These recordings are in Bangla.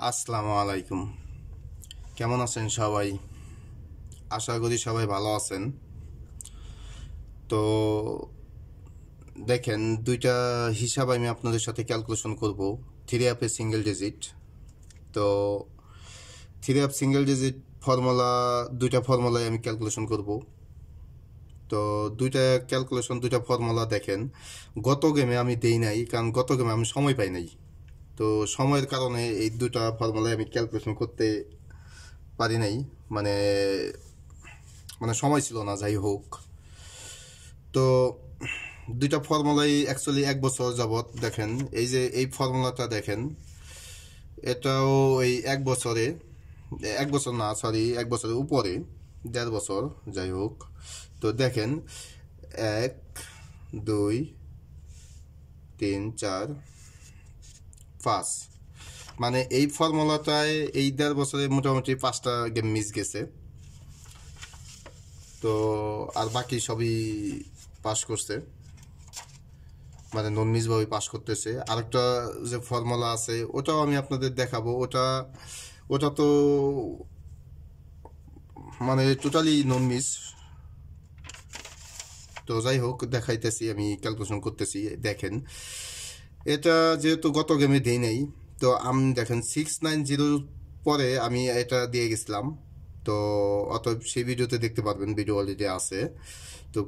আসসালামু আলাইকুম। কেমন আছেন সবাই? আশা করি সবাই ভালো আছেন। তো দেখেন, দুইটা হিসাব আমি আপনাদের সাথে ক্যালকুলেশন করব। থ্রি আপে সিঙ্গেল ডিজিট। তো three up single digit formula, দুইটা ফর্মুলায় আমি ক্যালকুলেশন করব। তো দুইটা ফর্মুলা দেখেন, গত গেমে আমি দেই নাই, কারণ গত গেমে আমি সময় পাই নাই। তো সময়ের কারণে এই দুটা ফর্মুলায় আমি ক্যালকুলেশন করতে পারি নাই। মানে মানে সময় ছিল না, যাই হোক। তো দুইটা ফর্মুলাই অ্যাকচুয়ালি 1 বছর যাবত দেখেন, এই যে এই ফর্মুলাটা দেখেন, এটাও এই 1 বছরে, 1 বছর না, সরি, 1 বছরের উপরে, 1.5 বছর, যাই হোক। তো দেখেন, 1, 2, 3, 4, 5, মানে এই ফর্মুলাটায় এই 1.5 বছরে মোটামুটি 5টা গেম মিস গেছে। তো আর বাকি সবই পাস করছে, মানে নন মিসভাবে পাস করতেছে। আরেকটা যে ফর্মুলা আছে ওটাও আমি আপনাদের দেখাবো। ওটা ওটা তো মানে টোটালি নন মিস। তো যাই হোক, দেখাইতেছি, আমি ক্যালকুলেশন করতেছি। দেখেন, এটা যেহেতু গত গেমে দেই নাই, তো আমি দেখেন 690 পরে আমি এটা দিয়ে গেছিলাম। তো অতএব সেই ভিডিওতে দেখতে পারবেন, ভিডিও অলরেডি আছে। তো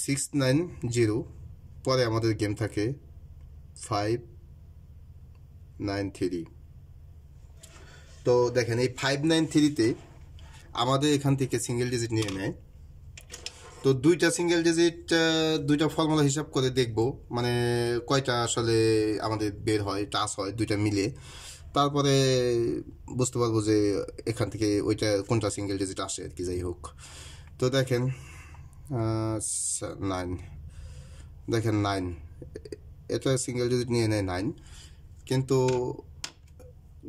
690 পরে আমাদের গেম থাকে 593। তো দেখেন, এই 593-তে আমাদের এখান থেকে সিঙ্গেল ডিজিট নিয়ে নেয়। তো দুইটা সিঙ্গেল ডিজিট, দুইটা ফর্মুলা হিসাব করে দেখব, মানে কয়টা আসলে আমাদের বের হয়, টাচ হয় দুইটা মিলে। তারপরে বুঝতে পারবো যে এখান থেকে ওইটা কোনটা সিঙ্গেল ডিজিট আসে আর কি। যাই হোক, তো দেখেন 9, দেখেন 9, এটা সিঙ্গেল ডিজিট নিয়ে নেয় 9। কিন্তু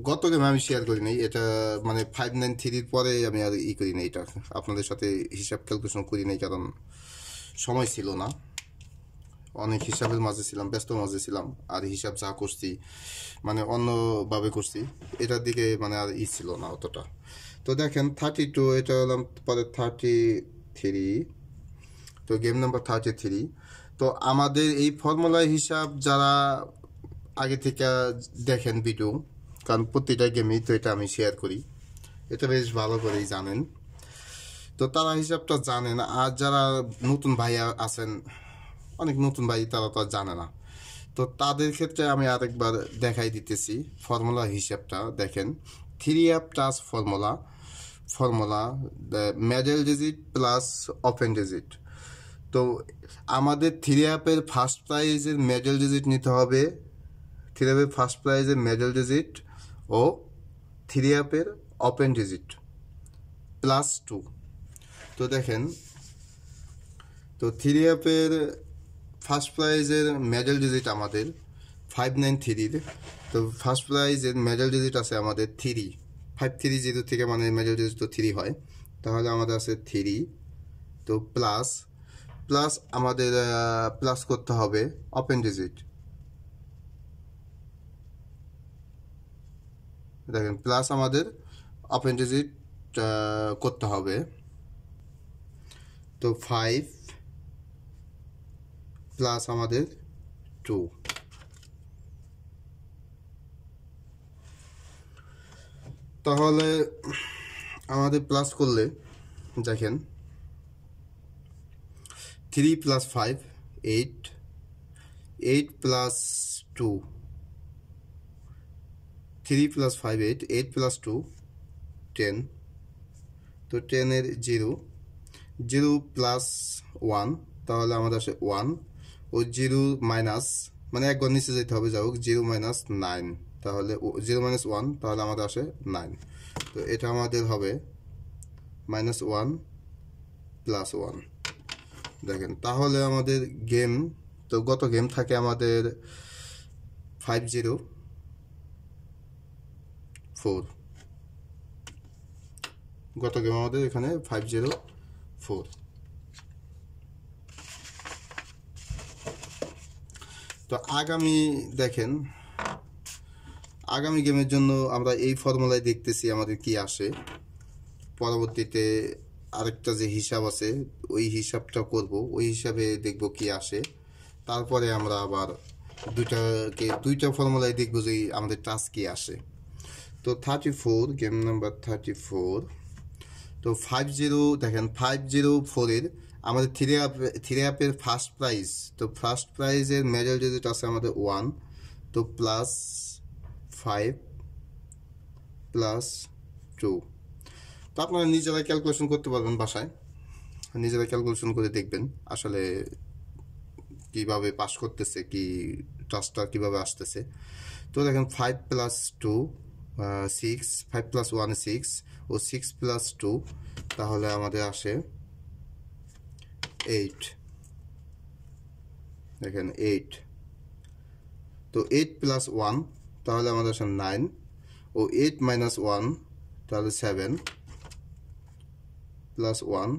গত গেমে আমি শেয়ার করি নাই এটা, মানে 593-র পরে আমি আর করি নাই, এটা আপনাদের সাথে হিসাব ক্যালকুলেশন করি নাই, কারণ সময় ছিল না। অনেক হিসাবের মাঝে ছিলাম, ব্যস্ত মাঝে ছিলাম। আর হিসাব যা করছি মানে অন্যভাবে করছি, এটার দিকে মানে আর ছিল না অতটা। তো দেখেন 32, এটা হলাম পরে 33। তো গেম নাম্বার 33। তো আমাদের এই ফর্মুলা হিসাব যারা আগে থেকে দেখেন ভিডিও, কারণ প্রতিটা গেমেই তো এটা আমি শেয়ার করি, এটা বেশ ভালো করেই জানেন। তো তারা হিসাবটা জানেন। আর যারা নতুন ভাই আছেন, অনেক নতুন ভাই, তারা তো আর জানে না। তো তাদের ক্ষেত্রে আমি আরেকবার দেখাই দিতেছি ফর্মুলা হিসাবটা। দেখেন, three app touch formula, middle digit plus open digit. তো আমাদের থ্রি অ্যাপের ফার্স্ট প্রাইজের মিডল ডিজিট নিতে হবে, থ্রি অ্যাপের ফার্স্ট প্রাইজের মিডল ডিজিট ও থ্রি অ্যাপের ওপেন ডিজিট +2। তো দেখেন, তো থ্রি অ্যাপের ফার্স্ট প্রাইজের মেডেল ডিজিট আমাদের 593-র। তো ফার্স্ট প্রাইজের মেডেল ডিজিট আছে আমাদের 3, 530 থেকে, মানে মেডেল ডিজিট তো 3 হয়, তাহলে আমাদের আছে 3। তো প্লাস প্লাস আমাদের প্লাস করতে হবে ওপেন ডিজিট। দেখেন, প্লাস আমাদের ওপেন ডিজিট করতে হবে। তো 5 প্লাস আমাদের 2। তাহলে আমাদের প্লাস করলে দেখেন 3 + 5 8, 8 + 2, 3 + 5 8, 8 + 2 10। তো 10-এর 0, 0 + 1, তাহলে আমাদের আসে 1। ও 0 মাইনাস, মানে একবার নিচে যেতে হবে, যাই হোক, 0 - 9, তাহলে 0 - 1, তাহলে আমাদের আসে 9। তো এটা আমাদের হবে -1 + 1। দেখেন, তাহলে আমাদের গেম, তো গত গেম থাকে আমাদের 504। গত গেম আমাদের এখানে 504। তো আগামী দেখেন, আগামী গেমের জন্য আমরা এই ফর্মুলায় দেখতেছি আমাদের কি আসে। পরবর্তীতে আরেকটা যে হিসাব আছে ওই হিসাবটা করব, ওই হিসাবে দেখব কি আসে। তারপরে আমরা আবার দুইটা ফর্মুলায় দেখব যে আমাদের টাস্ক কি আসে। তো 34 গেম নাম্বার 34। তো 50 দেখেন 504 আমাদের থ্রি অ্যাপের ফার্স্ট প্রাইজ। তো ফার্স্ট প্রাইজের মেডেল ডিজিট আছে আমাদের 1, তো +5 +2। তো আপনারা নিজেরা ক্যালকুলেশন করতে পারবেন, বাসায় নিজেরা ক্যালকুলেশন করে দেখবেন আসলে কিভাবে পাস করতেছে, কি টাস্কটা কিভাবে আসতেছে। তো দেখেন 5 + 2 6, 5 + 1 6 ও 6 + 2, তাহলে আমাদের আসে 8। দেখেন 8। তো 8 + 1 তাহলে আমাদের আসে 9, ও 8 - 1 তাহলে 7 + 1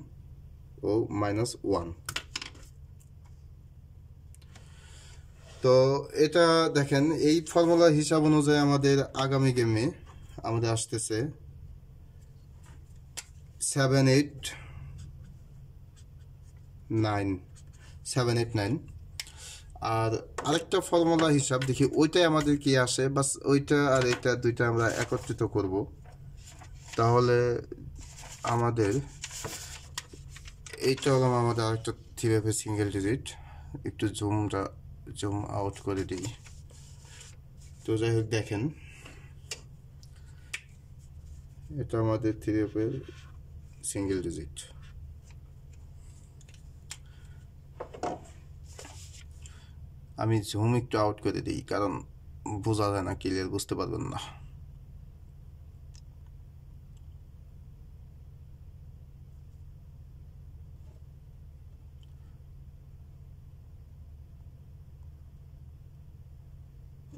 ও -1। তো এটা দেখেন এই ফর্মুলা হিসাব অনুযায়ী আমাদের আগামী গেমে আমাদের আসতেছে 7 8 9, 7 8 9। আর আরেকটা ফর্মুলা হিসাব দেখি ওইটাই আমাদের কি আসে, বাস ওইটা আর এটা দুইটা আমরা একত্রিত করব। তাহলে আমাদের এইটা হলো আমাদের আরেকটা থ্রি সিঙ্গেল ডিজিট। একটু জুম আউট করে দিই। তো যাই হোক দেখেন এটা আমাদের থ্রি সিঙ্গেল ডিজিট। আমি জুম একটু আউট করে দিই কারণ বোঝা যায় না, ক্লিয়ার বুঝতে পারবেন না।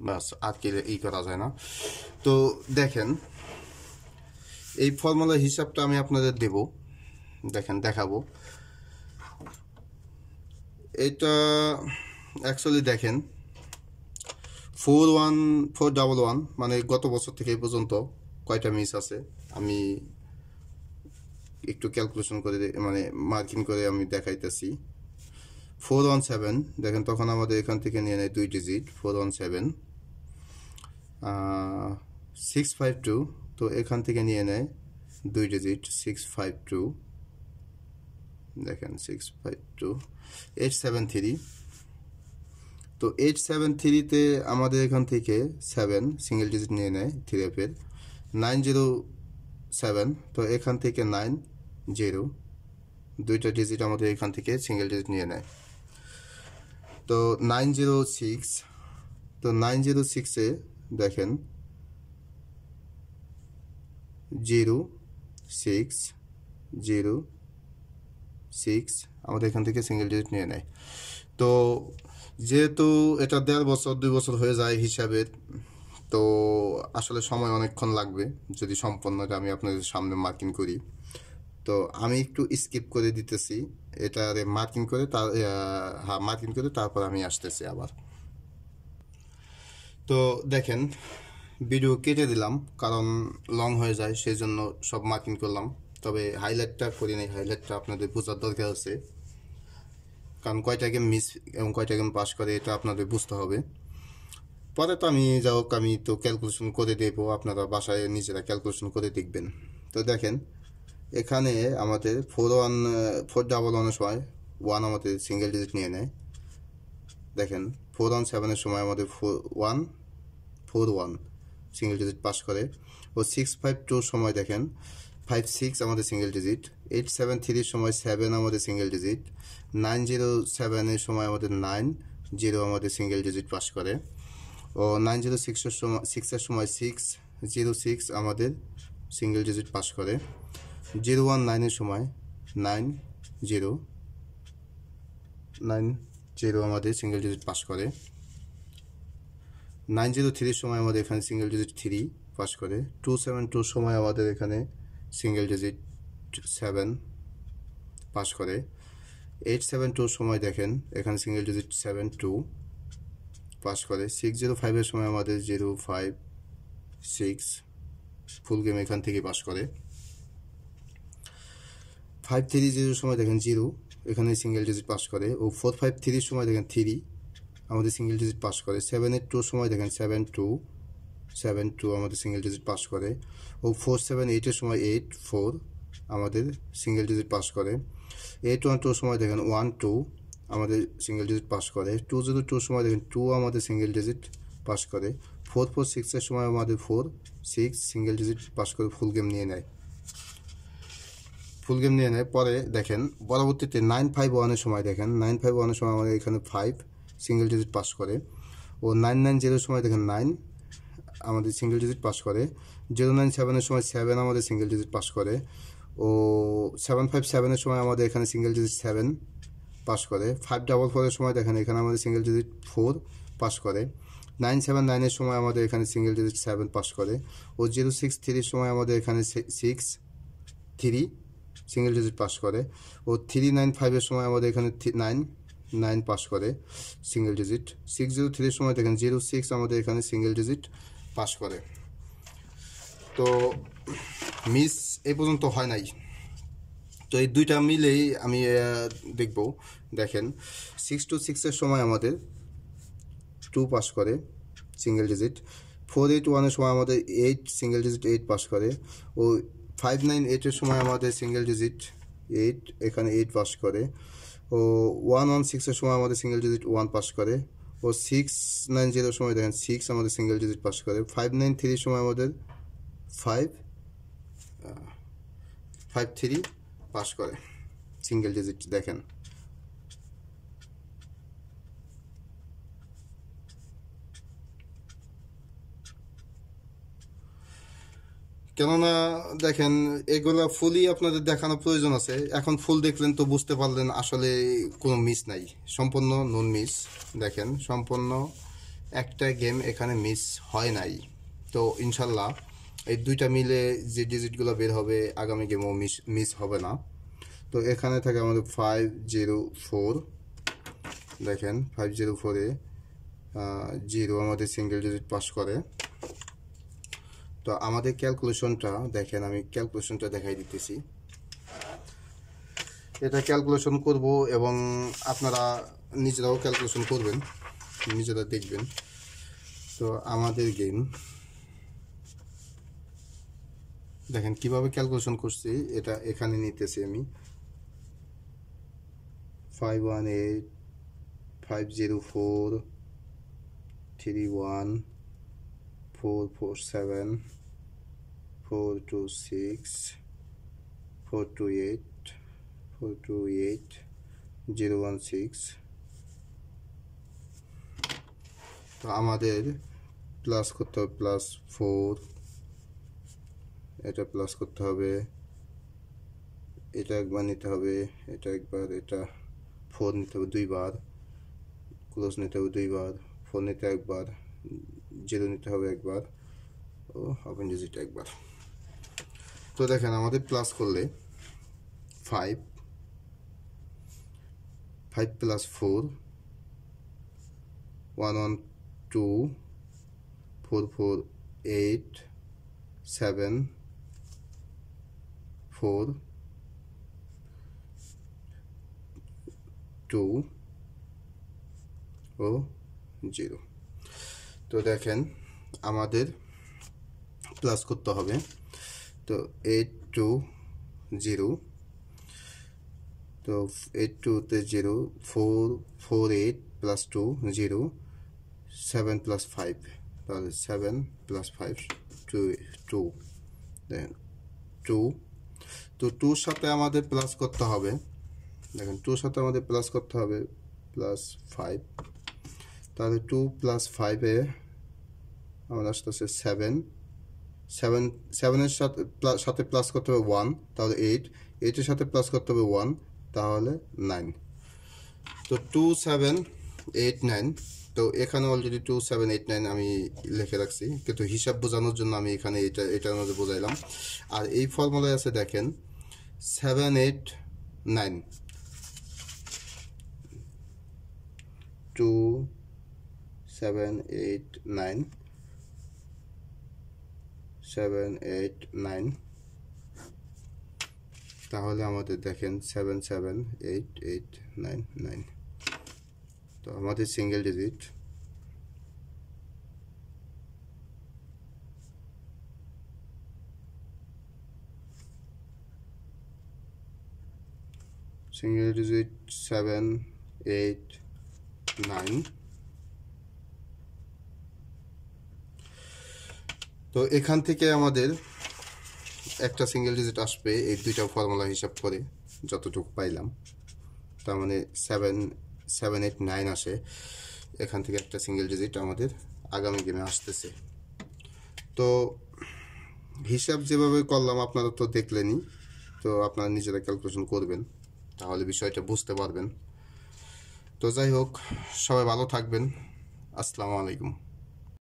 বাস আর ই করা যায় না। তো দেখেন এই ফর্মুলার হিসাবটা আমি আপনাদের দেব, দেখেন দেখাবো। এটা অ্যাকচুয়ালি দেখেন 411 মানে গত বছর থেকে এই পর্যন্ত কয়টা মিস আছে আমি একটু ক্যালকুলেশন করে মানে মার্কিং করে আমি দেখাইতেছি। 417 দেখেন তখন আমাদের এখান থেকে নিয়ে নেয় 2 ডিজিট 417। 652 তো এখান থেকে নিয়ে নেয় 2 ডিজিট 652। দেখেন 652। 873 তো 873-তে আমাদের এখান থেকে 7 সিঙ্গেল ডিজিট নিয়ে নেয় থ্রি অ্যাপের। 907 তো এখান থেকে 90 দুইটা ডিজিট আমাদের এখান থেকে সিঙ্গেল ডিজিট নিয়ে নেয়। তো 906 তো 906-এ দেখেন 0606 আমাদের এখান থেকে সিঙ্গেল ডিজিট নিয়ে নেয়। তো যেহেতু এটা 1.5 বছর 2 বছর হয়ে যায় হিসাবের, তো আসলে সময় অনেকক্ষণ লাগবে যদি সম্পূর্ণটা আমি আপনাদের সামনে মার্কিং করি। তো আমি একটু স্কিপ করে দিতেছি এটারে মার্কিং করে মার্কিং করে তারপর আমি আসতেছি আবার। তো দেখেন ভিডিও কেটে দিলাম কারণ লং হয়ে যায়, সেই জন্য সব মার্কিং করলাম। তবে হাইলাইটটা করি নাই, হাইলাইটটা আপনাদের বোঝার দরকার আছে, কারণ কয়টা গেম মিস এবং কয়টা গেম পাস করে এটা আপনাদের বুঝতে হবে। পরে তো আমি আমি তো ক্যালকুলেশন করে দেবো, আপনারা বাসায় নিজেরা ক্যালকুলেশন করে দেখবেন। তো দেখেন এখানে আমাদের 411-এর সময় 1 আমাদের সিঙ্গেল ডিজিট নিয়ে নেয়। দেখেন 417-এর সময় আমাদের 4141 সিঙ্গেল ডিজিট পাস করে। ও 652-র সময় দেখেন 56 আমাদের সিঙ্গেল ডিজিট। 873-র সময় 7 আমাদের সিঙ্গেল ডিজিট। 907-এর সময় আমাদের 90 আমাদের সিঙ্গেল ডিজিট পাস করে। ও 906-এর সময় 606 আমাদের সিঙ্গেল ডিজিট পাস করে। 019-এর সময় 90 আমাদের সিঙ্গেল ডিজিট পাস করে। 903-র সময় আমাদের এখানে সিঙ্গেল ডিজিট 3 পাস করে। 272-র সময় আমাদের এখানে সিঙ্গেল ডিজিট 7 পাস করে। 872-র সময় দেখেন এখানে সিঙ্গেল ডিজিট 72 পাস করে। 605-এর সময় আমাদের 05 6 ফুল গেম এখান থেকে পাস করে। 530 সময় দেখেন 0, এখানে সিঙ্গেল ডিজিট পাস করে। ও 453 সময় দেখেন 3 আমাদের সিঙ্গেল ডিজিট পাস করে। 782 সময় দেখেন 72 আমাদের সিঙ্গেল ডিজিট পাস করে। ও 478 সময় 4 আমাদের সিঙ্গেল ডিজিট পাস করে। 812 সময় দেখেন 12 আমাদের সিঙ্গেল ডিজিট পাস করে। 202 সময় দেখেন 2 আমাদের সিঙ্গেল ডিজিট পাস করে। 446 সময় আমাদের 6 সিঙ্গেল ডিজিট পাস করে ফুল গেম নিয়ে নেয়। পরে দেখেন পরবর্তীতে 951 সময় দেখেন 951 সময় আমাদের এখানে 5 সিঙ্গেল ডিজিট পাস করে। ও 990 সময় দেখেন 9 আমাদের সিঙ্গেল ডিজিট পাস করে। 097 সময় 7 আমাদের সিঙ্গেল ডিজিট পাস করে। ও 757 সময় আমাদের এখানে সিঙ্গেল ডিজিট 7 পাস করে। 544 সময় দেখেন এখানে আমাদের সিঙ্গেল ডিজিট 4 পাস করে। 979 সময় আমাদের এখানে সিঙ্গেল ডিজিট 7 পাস করে। ও 063 সময় আমাদের এখানে 3 সিঙ্গেল ডিজিট পাস করে। ও 395 সময় আমাদের এখানে 9 পাস করে সিঙ্গেল ডিজিট। 603 সময় দেখেন 06 আমাদের এখানে সিঙ্গেল ডিজিট পাস করে। তো মিস এই পর্যন্ত হয় নাই। তো এই দুইটা মিলেই আমি দেখব। দেখেন 626 সময় আমাদের 2 পাস করে সিঙ্গেল ডিজিট। 481 সময় আমাদের 8 সিঙ্গেল ডিজিট 8 পাস করে। ও 598 সময় আমাদের সিঙ্গেল ডিজিট 8 এখানে 8 পাস করে। ও 116 সময় আমাদের সিঙ্গেল ডিজিট 1 পাস করে। ও 690 সময় দেখেন 6 আমাদের সিঙ্গেল ডিজিট পাস করে। 593 সময় আমাদের 553 পাস করে সিঙ্গেল ডিজিট। দেখেন কেননা দেখেন এগুলা ফুলই আপনাদের দেখানো প্রয়োজন আছে। এখন ফুল দেখলেন তো বুঝতে পারলেন আসলে কোনো মিস নাই, সম্পূর্ণ নন মিস। দেখেন সম্পূর্ণ একটা গেম এখানে মিস হয় নাই। তো ইনশাল্লাহ এই দুইটা মিলে যে ডিজিটগুলো বের হবে আগামী গেমও মিস হবে না। তো এখানে থাকে আমাদের 504। দেখেন 504-এ 0 আমাদের সিঙ্গেল ডিজিট পাস করে। তো আমাদের ক্যালকুলেশনটা দেখেন, আমি ক্যালকুলেশনটা দেখাই দিতেছি। এটা ক্যালকুলেশন করব এবং আপনারা নিজেরাও ক্যালকুলেশন করবেন, নিজেরা দেখবেন। তো আমাদের গেম দেখেন কিভাবে ক্যালকুলেশন করছি, এটা এখানে নিতেছি আমি। 518 504 31 447 426 428 016। তো আমাদের প্লাস করতে হবে +4, এটা প্লাস করতে হবে, এটা একবার নিতে হবে, এটা একবার, এটা 4 নিতে হবে 2 বার, ক্লোজ নিতে হবে 2 বার, 4 নিতে একবার, 0 নিতে হবে একবার, ও ওপেন ডিজিট একবার। তো দেখেন আমাদের প্লাস করলে 5 + 4 112 4 4 8 7 4 2 ও 0। তো দেখেন আমাদের প্লাস করতে হবে। তো 820, তো 82-তে 0, 4 4 8 + 2 0, 7 + 5, তাহলে 7 + 5 2 দেখেন 2। তো 2-র সাথে আমাদের প্লাস করতে হবে। দেখেন 2-র সাথে আমাদের প্লাস করতে হবে +5, তাহলে 2 + 5-এ আমাদের আসতেছে 7 7-এর সাথে প্লাস করতে হবে 1, তাহলে 8 8-এর সাথে প্লাস করতে হবে 1, তাহলে 9। তো 2 7 8 9। তো এখানে অলরেডি 2 7 8 9 আমি লিখে রাখছি, কিন্তু হিসাব বোঝানোর জন্য আমি এখানে এটার মধ্যে বোঝাইলাম। আর এই ফর্মুলায় আছে দেখেন 7 8 9, 2 7 8 9, 7 8 9, তাহলে আমাদের দেখেন 7 7 8 8 9 9। তো আমাদের সিঙ্গেল ডিজিট single digit 7 8 9। তো এখান থেকে আমাদের একটা সিঙ্গেল ডিজিট আসবে এই দুইটা ফর্মুলা হিসাব করে যতটুকু পাইলাম, তার মানে 7 7 8 9 আসে। এখান থেকে একটা সিঙ্গেল ডিজিট আমাদের আগামী গেমে আসতেছে। তো হিসাব যেভাবে করলাম আপনারা তো দেখলেনই, তো আপনারা নিজেরা ক্যালকুলেশন করবেন, তাহলে বিষয়টা বুঝতে পারবেন। তো যাই হোক, সবাই ভালো থাকবেন। আসসালামু আলাইকুম।